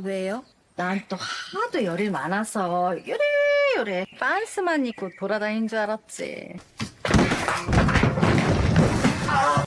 왜요? 난 또 하도 열이 많아서 요래요래 빤스만 입고 돌아다닌 줄 알았지.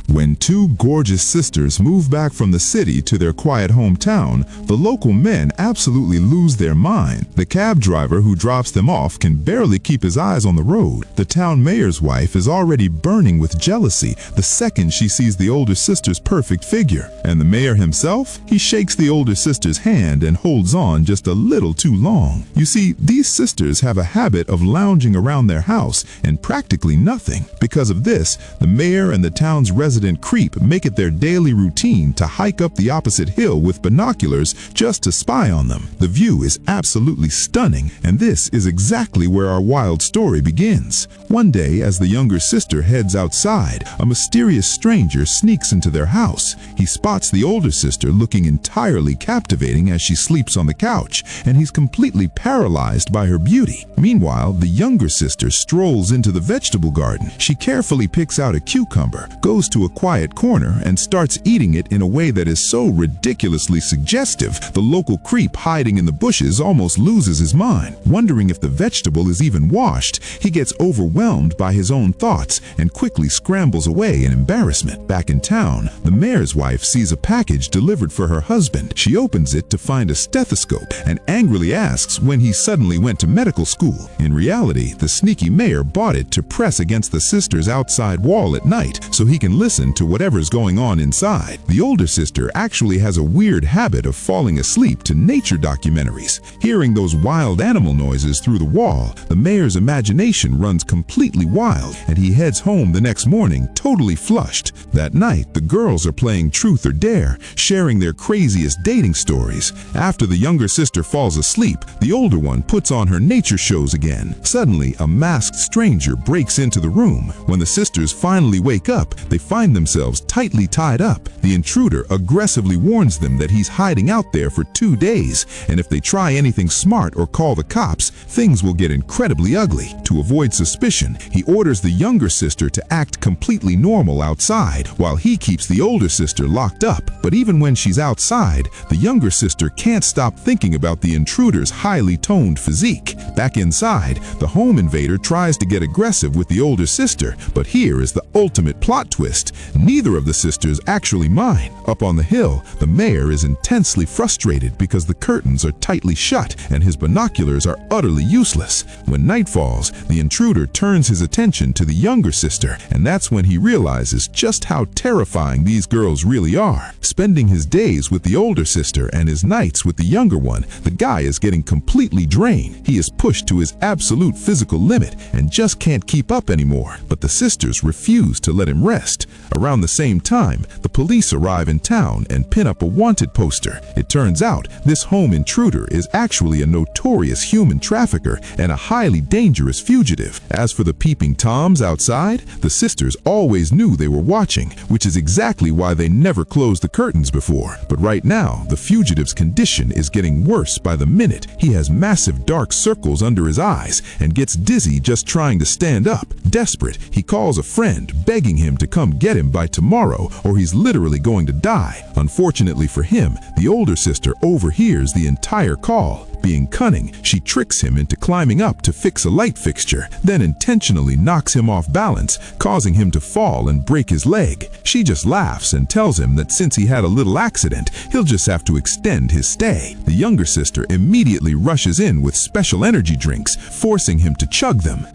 When two gorgeous sisters move back from the city to their quiet hometown, the local men absolutely lose their mind. The cab driver who drops them off can barely keep his eyes on the road. The town mayor's wife is already burning with jealousy the second she sees the older sister's perfect figure. And the mayor himself? He shakes the older sister's hand and holds on just a little too long. You see, these sisters have a habit of lounging around their house and practically nothing. Because of this, the mayor and the town's resident creep make it their daily routine to hike up the opposite hill with binoculars just to spy on them. The view is absolutely stunning, and this is exactly where our wild story begins. One day, as the younger sister heads outside, a mysterious stranger sneaks into their house. He spots the older sister looking entirely captivating as she sleeps on the couch, and he's completely paralyzed by her beauty. Meanwhile, the younger sister strolls into the vegetable garden. She carefully picks out a cucumber, goes to a quiet corner, and starts eating it in a way that is so ridiculously suggestive, the local creep hiding in the bushes almost loses his mind. Wondering if the vegetable is even washed, he gets overwhelmed by his own thoughts and quickly scrambles away in embarrassment. Back in town, the mayor's wife sees a package delivered for her husband. She opens it to find a stethoscope and angrily asks when he suddenly went to medical school. In reality, the sneaky mayor bought it to press against the sister's outside wall at night so he can listen to whatever's going on inside. The older sister actually has a weird habit of falling asleep to nature documentaries. Hearing those wild animal noises through the wall, the mayor's imagination runs completely wild, and he heads home the next morning totally flushed. That night, the girls are playing Truth or Dare, sharing their craziest dating stories. After the younger sister falls asleep, the older one puts on her nature shows again. Suddenly, a masked stranger breaks into the room. When the sisters finally wake up, they find themselves tightly tied up. The intruder aggressively warns them that he's hiding out there for 2 days, and if they try anything smart or call the cops, things will get incredibly ugly. To avoid suspicion, he orders the younger sister to act completely normal outside, while he keeps the older sister locked up. But even when she's outside, the younger sister can't stop thinking about the intruder's highly toned physique. Back inside, the home invader tries to get aggressive with the older sister, but here is the ultimate plot twist. Neither of the sisters actually mind. Up on the hill, the mayor is intensely frustrated because the curtains are tightly shut and his binoculars are utterly useless. When night falls, the intruder turns his attention to the younger sister, and that's when he realizes just how terrifying these girls really are. Spending his days with the older sister and his nights with the younger one, the guy is getting completely drained. He is pushed to his absolute physical limit and just can't keep up anymore. But the sisters refuse to let him rest. Around the same time, the police arrive in town and pin up a wanted poster. It turns out this home intruder is actually a notorious human trafficker and a highly dangerous fugitive. As for the peeping toms outside, the sisters always knew they were watching, which is exactly why they never closed the curtains before. But right now, the fugitive's condition is getting worse by the minute. He has massive dark circles under his eyes and gets dizzy just trying to stand up. Desperate, he calls a friend, begging him to come get him by tomorrow or he's literally going to die. Unfortunately for him, the older sister overhears the entire call. Being cunning, she tricks him into climbing up to fix a light fixture, then intentionally knocks him off balance, causing him to fall and break his leg. She just laughs and tells him that since he had a little accident, he'll just have to extend his stay. The younger sister immediately rushes in with special energy drinks, forcing him to chug them.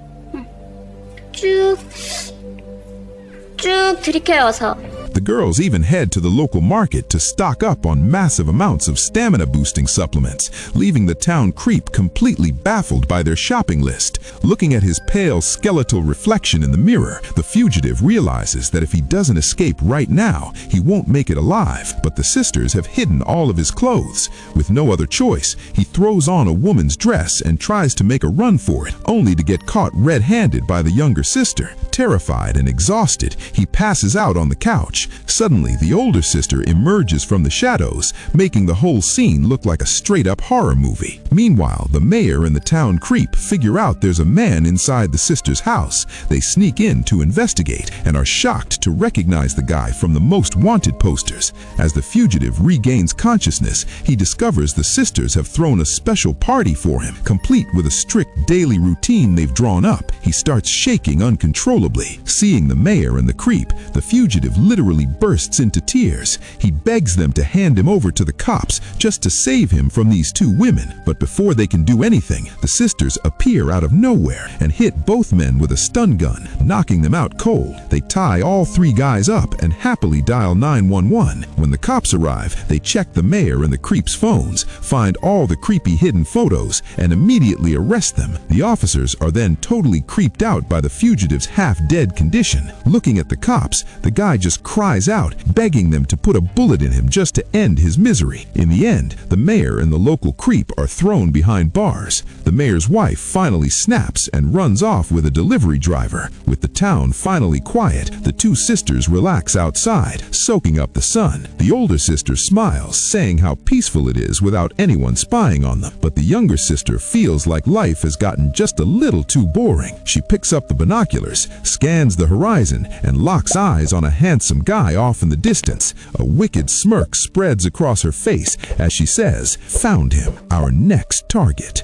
쭉 들이켜서. The girls even head to the local market to stock up on massive amounts of stamina-boosting supplements, leaving the town creep completely baffled by their shopping list. Looking at his pale skeletal reflection in the mirror, the fugitive realizes that if he doesn't escape right now, he won't make it alive. But the sisters have hidden all of his clothes. With no other choice, he throws on a woman's dress and tries to make a run for it, only to get caught red-handed by the younger sister. Terrified and exhausted, he passes out on the couch. crash. Suddenly, the older sister emerges from the shadows, making the whole scene look like a straight-up horror movie. Meanwhile, the mayor and the town creep figure out there's a man inside the sister's house. They sneak in to investigate and are shocked to recognize the guy from the most wanted posters. As the fugitive regains consciousness, he discovers the sisters have thrown a special party for him, complete with a strict daily routine they've drawn up. He starts shaking uncontrollably. Seeing the mayor and the creep, the fugitive literally bursts into tears. He begs them to hand him over to the cops just to save him from these two women. But before they can do anything, the sisters appear out of nowhere and hit both men with a stun gun, knocking them out cold. They tie all three guys up and happily dial 911. When the cops arrive, they check the mayor and the creep's phones, find all the creepy hidden photos, and immediately arrest them. The officers are then totally creeped out by the fugitive's half-dead condition. Looking at the cops, the guy just cries out, begging them to put a bullet in him just to end his misery. In the end, the mayor and the local creep are thrown behind bars. The mayor's wife finally snaps and runs off with a delivery driver. With the town finally quiet, the two sisters relax outside, soaking up the sun. The older sister smiles, saying how peaceful it is without anyone spying on them. But the younger sister feels like life has gotten just a little too boring. She picks up the binoculars, scans the horizon, and locks eyes on a handsome guy off in the distance. A wicked smirk spreads across her face as she says, "Found him, our next target."